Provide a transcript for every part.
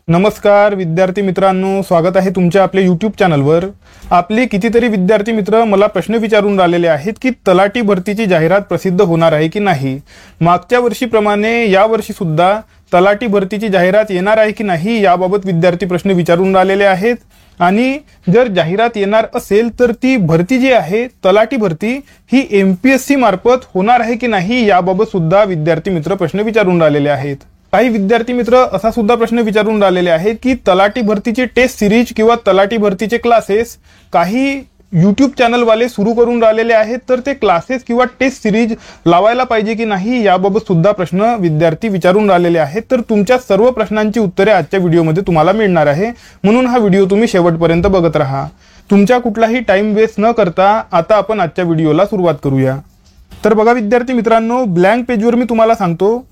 नमस्कार विद्यार्थी मित्रांनो, स्वागत आहे तुमच्या आपल्या यूट्यूब चॅनलवर। आपले कितीतरी विद्यार्थी मित्र मला प्रश्न विचारून राहिलेले आहेत की तलाठी भरतीची जाहिरात प्रसिद्ध होणार आहे की नाही। मागच्या वर्षीप्रमाणे यावर्षी सुद्धा तलाठी भरतीची जाहिरात येणार आहे की नाही याबाबत विद्यार्थी प्रश्न विचारून राहिलेले आहेत। आणि जर जाहिरात येणार असेल तर ती भरती जी आहे तलाठी भरती ही MPSC मार्फत होणार आहे की नाही याबाबत सुद्धा विद्यार्थी मित्र प्रश्न विचारून राहिलेले आहेत। काही विद्यार्थी मित्र असा सुद्धा प्रश्न विचारून राहिलेले आहेत की तलाठी भरतीची टेस्ट सिरीज किंवा तलाठी भरतीचे क्लासेस काही यूट्यूब चॅनल वाले सुरू करून राहिलेले आहेत, तर ते क्लासेस किंवा टेस्ट सिरीज लावायला पाहिजे की नाही याबाबत सुद्धा प्रश्न विद्यार्थी विचारून राहिलेले आहेत। तर तुमच्या सर्व प्रश्नांची उत्तरे आजच्या व्हिडिओमध्ये तुम्हाला मिळणार आहे, म्हणून हा व्हिडिओ तुम्ही शेवटपर्यंत बघत राहा। तुमचा कुठलाही टाइम वेस्ट न करता आता आपण आजच्या व्हिडिओला सुरुवात करूया। तर बघा विद्यार्थी मित्रांनो, ब्लँक पेजवर मी तुम्हाला सांगतो,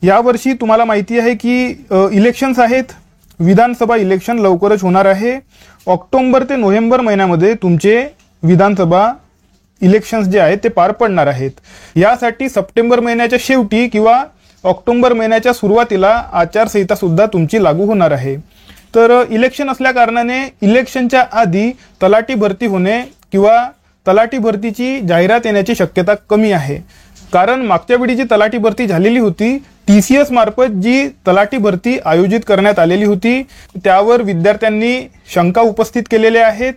यावर्षी तुम्हाला माहिती आहे की इलेक्शन्स आहेत, विधानसभा इलेक्शन लवकरच होणार आहे। ऑक्टोबर ते नोव्हेंबर महिन्यामध्ये तुमचे विधानसभा इलेक्शन्स जे आहेत ते पार पडणार आहेत। यासाठी सप्टेंबर महिन्याच्या शेवटी किंवा ऑक्टोबर महिन्याच्या सुरुवातीला आचारसंहिता सुद्धा तुमची लागू होणार आहे। तर इलेक्शन असल्या कारणाने इलेक्शनच्या आधी तलाठी भरती होणे किंवा तलाठी भरतीची जाहिरात येण्याची शक्यता कमी आहे। कारण मागच्या वेळी जी तलाठी भरती झालेली होती TCS मार्फत जी तलाठी भरती आयोजित करण्यात आलेली होती त्यावर विद्यार्थ्यांनी शंका उपस्थित केलेल्या आहेत।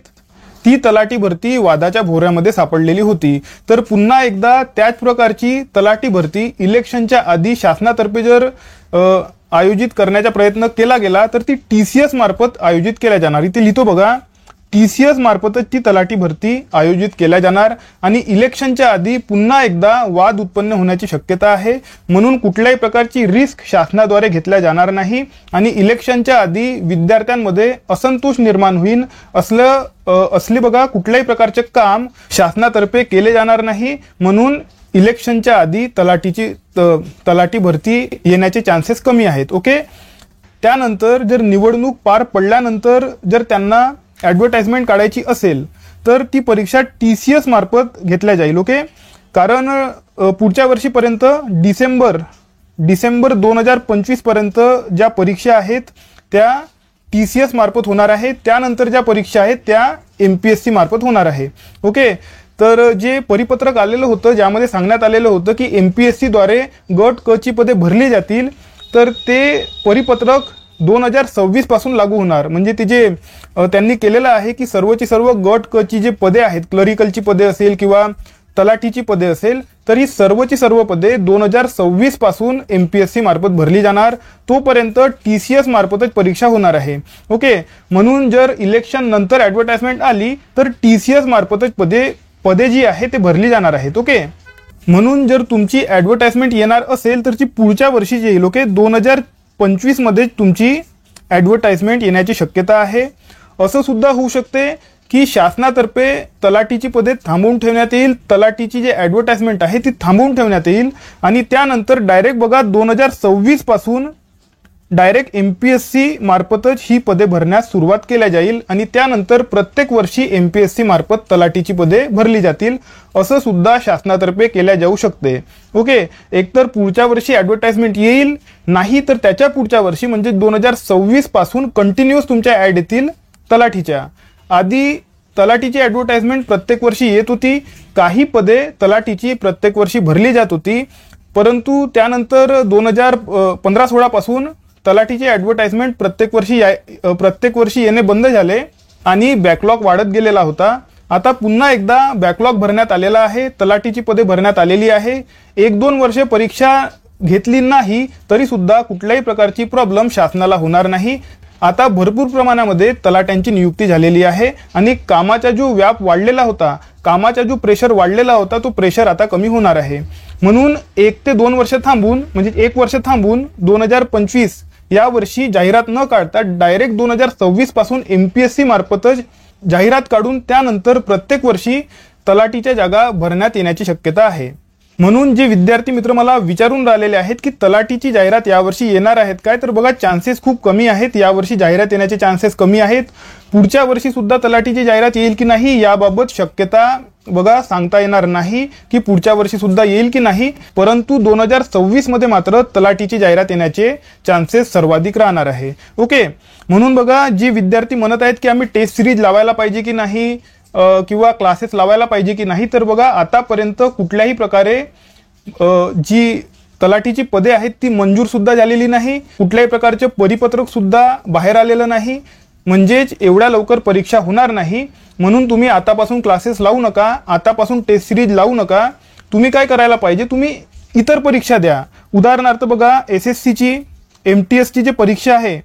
ती तलाठी भरती वादाच्या भोवऱ्यामध्ये सापडलेली होती। तर पुन्हा एकदा त्याच प्रकारची तलाठी भरती इलेक्शनच्या आधी शासनातर्फे जर आयोजित करण्याचा प्रयत्न केला गेला तर ती TCS मार्फत आयोजित केल्या जाणार। इथे लिहितो बघा, TCS मार्फतच ती तलाठी भरती आयोजित केल्या जाणार आणि इलेक्शनच्या आधी पुन्हा एकदा वाद उत्पन्न होण्याची शक्यता आहे, म्हणून कुठल्याही प्रकारची रिस्क शासनाद्वारे घेतल्या जाणार नाही आणि इलेक्शनच्या आधी विद्यार्थ्यांमध्ये असंतोष निर्माण होईल असले बघा कुठल्याही प्रकारचे काम शासनातर्फे केले जाणार नाही, म्हणून इलेक्शनच्या आधी तलाठी भरती येण्याचे चान्सेस कमी आहेत। ओके, त्यानंतर जर निवडणूक पार पडल्यानंतर जर त्यांना ॲडव्हर्टाइजमेंट काढायची असेल तर ती परीक्षा TCS मार्फत घेतल्या जाईल। ओके, कारण पुढच्या वर्षीपर्यंत डिसेंबर 2025 पर्यंत ज्या परीक्षा आहेत त्या TCS मार्फत होणार आहेत, त्यानंतर ज्या परीक्षा आहेत त्या MPSC मार्फत होणार आहे। ओके, तर जे परिपत्रक आलेलं होतं ज्यामध्ये सांगण्यात आलेलं होतं की MPSC द्वारे गट क ची पदे भरली जातील, तर ते परिपत्रक 2026 पासून लागू होणार। म्हणजे ते जे त्यांनी केलेलं आहे की सर्वची सर्व गट क ची जे पदे आहेत, क्लरिकलची पदे असेल किंवा तलाठीची पदे असेल, तर ही सर्वची सर्व पदे 2026 पासून MPSC मार्फत भरली जाणार। तोपर्यंत TCS मार्फतच परीक्षा होणार आहे। ओके, म्हणून जर इलेक्शन नंतर ॲडव्हर्टाइजमेंट आली तर TCS मार्फतच पदे जी आहे ते भरली जाणार आहेत। ओके, म्हणून जर तुमची ॲडव्हर्टाइजमेंट येणार असेल तर ती पुढच्या वर्षी येईल। ओके, 2025 मध्ये तुमची ॲडव्हर्टाइजमेंट येण्याची शक्यता आहे। असं सुद्धा होऊ शकते की शासनातर्फे तलाठीची पदे थांबवून ठेवण्यात येईल, तलाठीची जी ॲडव्हर्टाइजमेंट आहे ती थांबवून ठेवण्यात येईल आणि त्यानंतर डायरेक्ट बघा 2026 पासून डायरेक्ट MPSC मार्फतच ही पदे भरण्यास सुरुवात केल्या जाईल आणि त्यानंतर प्रत्येक वर्षी MPSC मार्फत तलाठीची पदे भरली जातील, असं सुद्धा शासनातर्फे केल्या जाऊ शकते। ओके, एकतर पुढच्या वर्षी ॲडव्हर्टाइजमेंट येईल, नाही तर त्याच्या पुढच्या वर्षी म्हणजे 2026 पासून कंटिन्यूअस तुमच्या ॲड येतील तलाठीच्या। आधी तलाठीची ॲडव्हर्टाइजमेंट प्रत्येक वर्षी येत होती, काही पदे तलाठीची प्रत्येक वर्षी भरली जात होती, परंतु त्यानंतर 2015-16 पासून तलाठीची ॲडव्हर्टाइजमेंट प्रत्येक वर्षी येणे बंद झाले आणि बॅकलॉग वाढत गेलेला होता। आता पुन्हा एकदा बॅकलॉग भरण्यात आलेला आहे, तलाठीची पदे भरण्यात आलेली आहे। 1-2 वर्ष परीक्षा घेतली नाही तरी सुद्धा कुठल्याही प्रकारची प्रॉब्लेम शासनाला होणार नाही। आता भरपूर प्रमाणामध्ये तलाट्यांची नियुक्ती झालेली आहे आणि कामाचा जो व्याप वाढलेला होता, कामाचा जो प्रेशर वाढलेला होता, तो प्रेशर आता कमी होणार आहे। म्हणून 1 ते 2 वर्ष थांबून म्हणजे 1 वर्ष थांबून 2025 या वर्षी जाहिरात न काढता डायरेक्ट 2026 पासून MPSC मार्फतच जाहिरात काढून त्यानंतर प्रत्येक वर्षी तलाठीच्या जागा भरण्यात येण्याची शक्यता आहे। म्हणून जे विद्यार्थी मित्र मला विचारून राहिलेले आहेत की तलाठीची जाहिरात यावर्षी येणार आहेत काय, तर बघा चान्सेस खूप कमी आहेत, यावर्षी जाहिरात येण्याचे चान्सेस कमी आहेत। पुढच्या वर्षी सुद्धा तलाठीची जाहिरात येईल की नाही याबाबत शक्यता बघा सांगता येणार नाही की पुढच्या वर्षी सुद्धा येईल की नाही, परंतु 2026 मध्ये मात्र तलाठीची जाहिरात येण्याचे चान्सेस सर्वाधिक राहणार आहे. ओके, म्हणून बघा जी विद्यार्थी म्हणत आहेत की आम्ही टेस्ट सिरीज लावायला पाहिजे की नाही किंवा क्लासेस लावायला पाहिजे की नाही, तर बघा आतापर्यंत कुठल्याही प्रकारे जी तलाठीची पदे आहेत ती मंजूर सुद्धा झालेली नाही, कुठल्याही प्रकारचे परिपत्रक सुद्धा बाहेर आलेलं नाही, म्हणजेच एवढ्या लवकर परीक्षा होणार नाही. म्हणून तुम्ही आतापासून क्लासेस लावू नका, आतापासून टेस्ट सिरीज लावू नका. तुम्ही काय करायला पाहिजे, तुम्ही इतर परीक्षा द्या. उदाहरणार्थ बघा SSCची MTSची जी परीक्षा आहे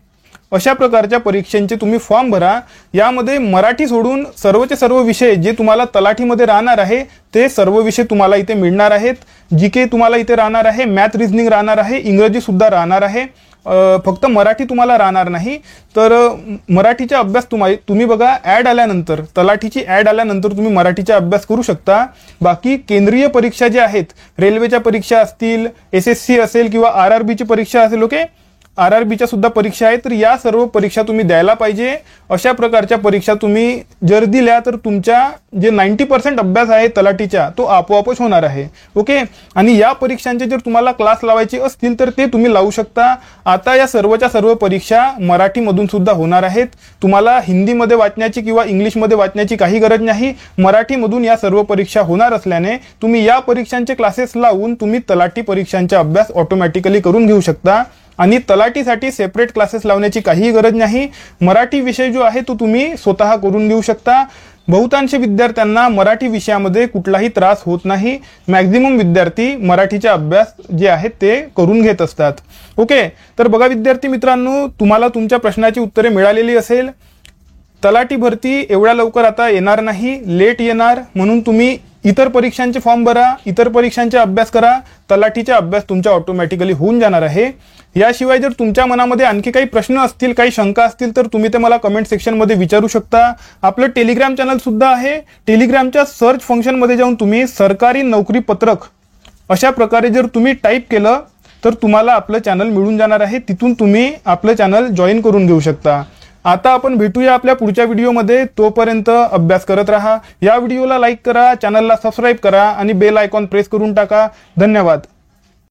अशा प्रकारच्या परीक्षांचे तुम्ही फॉर्म भरा. यामध्ये मराठी सोडून सर्वचे सर्व विषय जे तुम्हाला तलाठीमध्ये राहणार आहे ते सर्व विषय तुम्हाला इथे मिळणार आहेत. GK तुम्हाला इथे राहणार आहे, मॅथ रिझनिंग राहणार आहे, इंग्रजी सुद्धा राहणार आहे, फक्त मराठी तुम्हाला राहणार नाही. तर मराठीचा अभ्यास तुम्ही बघा ॲड आल्यानंतर, तलाठीची ॲड आल्यानंतर तुम्ही मराठीचा अभ्यास करू शकता. बाकी केंद्रीय परीक्षा ज्या आहेत, रेल्वेच्या परीक्षा असतील, SSC असेल किंवा RRBची परीक्षा असेल, ओके RRBच्या सुद्धा परीक्षा आहेत, तर या सर्व परीक्षा तुम्ही द्यायला पाहिजे. अशा प्रकारच्या परीक्षा तुम्ही जर दिल्या तर तुमच्या जे 90% अभ्यास आहे तलाठीचा तो आपोआपच होणार आहे. ओके, आणि या परीक्षांचे जर तुम्हाला क्लास लावायचे असतील तर ते तुम्ही लावू शकता. आता या सर्वच्या सर्व परीक्षा मराठीमधून सुद्धा होणार आहेत. तुम्हाला हिंदीमध्ये वाचण्याची किंवा इंग्लिशमध्ये वाचण्याची काही गरज नाही, मराठीमधून या सर्व परीक्षा होणार असल्याने तुम्ही या परीक्षांचे क्लासेस लावून तुम्ही तलाठी परीक्षांचा अभ्यास ऑटोमॅटिकली करून घेऊ शकता. आणि तलाठीसाठी सेपरेट क्लासेस लावण्याची काहीही गरज नाही. मराठी विषय जो आहे तो तुम्ही स्वतः करून घेऊ शकता. बहुतांश विद्यार्थ्यांना मराठी विषयामध्ये कुठलाही त्रास होत नाही. मॅक्झिमम विद्यार्थी मराठीचा अभ्यास जे आहे ते करून घेत असतात. ओके, तर बघा विद्यार्थी मित्रांनो, तुम्हाला तुमच्या प्रश्नाची उत्तरे मिळालेली असेल. तलाठी भरती एवढ्या लवकर आता येणार नाही, लेट येणार, म्हणून तुम्ही इतर परीक्षांचे फॉर्म भरा, इतर परीक्षांचा अभ्यास करा. तलाठीचा अभ्यास तुमचा ऑटोमॅटिकली होऊन जाणार आहे. याशिवाय जर तुमच्या मनामध्ये आणखी काही प्रश्न असतील, काही शंका असतील तर तुम्ही ते मला कमेंट सेक्शनमध्ये विचारू शकता. आपलं टेलिग्राम चॅनल सुद्धा आहे. टेलिग्रामच्या सर्च फंक्शनमध्ये जाऊन तुम्ही सरकारी नोकरी पत्रक अशा प्रकारे जर तुम्ही टाईप केलं तर तुम्हाला आपलं चॅनल मिळून जाणार आहे. तिथून तुम्ही आपलं चॅनल जॉईन करून घेऊ शकता. आता आपण भेटूया आपल्या पुढच्या व्हिडिओमध्ये. तोपर्यंत अभ्यास करत राहा. या व्हिडिओला लाईक करा, चॅनलला सबस्क्राईब करा आणि बेल आयकॉन प्रेस करून टाका. धन्यवाद.